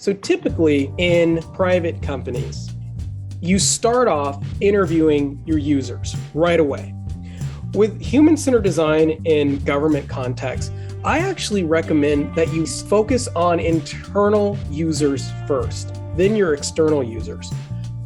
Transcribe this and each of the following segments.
So typically in private companies, you start off interviewing your users right away. With human-centered design in government context, I actually recommend that you focus on internal users first, then your external users.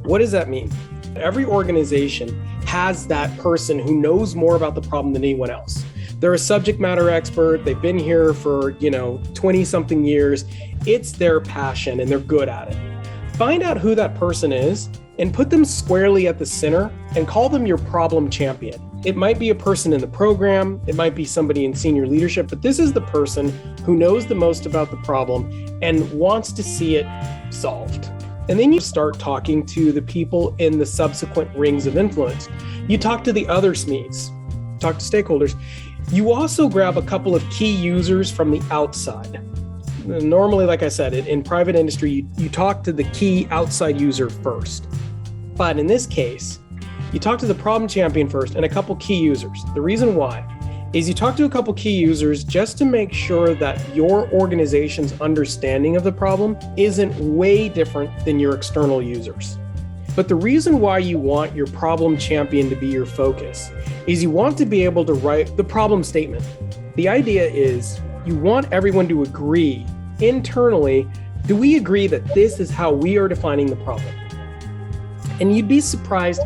What does that mean? Every organization has that person who knows more about the problem than anyone else. They're a subject matter expert. They've been here for, 20 something years. It's their passion and they're good at it. Find out who that person is and put them squarely at the center and call them your problem champion. It might be a person in the program. It might be somebody in senior leadership, but this is the person who knows the most about the problem and wants to see it solved. And then you start talking to the people in the subsequent rings of influence. You talk to the other SMEs, talk to stakeholders. You also grab a couple of key users from the outside. Normally, like I said, in private industry, you talk to the key outside user first. But in this case, you talk to the problem champion first and a couple key users. The reason why is you talk to a couple key users just to make sure that your organization's understanding of the problem isn't way different than your external users. But the reason why you want your problem champion to be your focus is you want to be able to write the problem statement. The idea is you want everyone to agree internally, do we agree that this is how we are defining the problem? And you'd be surprised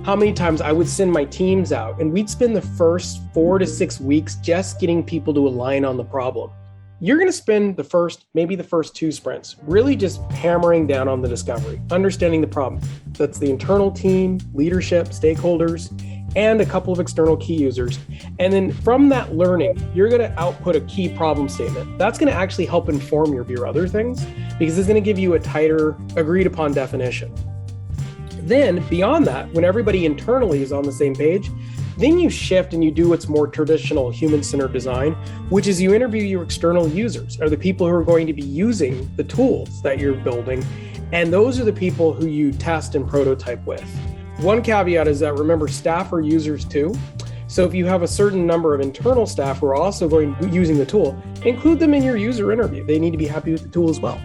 how many times I would send my teams out and we'd spend the first 4 to 6 weeks just getting people to align on the problem. You're going to spend maybe the first 2 sprints, really just hammering down on the discovery, understanding the problem. That's the internal team, leadership, stakeholders, and a couple of external key users. And then from that learning, you're going to output a key problem statement. That's going to actually help inform your other things because it's going to give you a tighter, agreed upon definition. Then beyond that, when everybody internally is on the same page, then you shift and you do what's more traditional human-centered design, which is you interview your external users, or the people who are going to be using the tools that you're building. And those are the people who you test and prototype with. One caveat is that, remember, staff are users too. So if you have a certain number of internal staff who are also going to be using the tool, include them in your user interview. They need to be happy with the tool as well.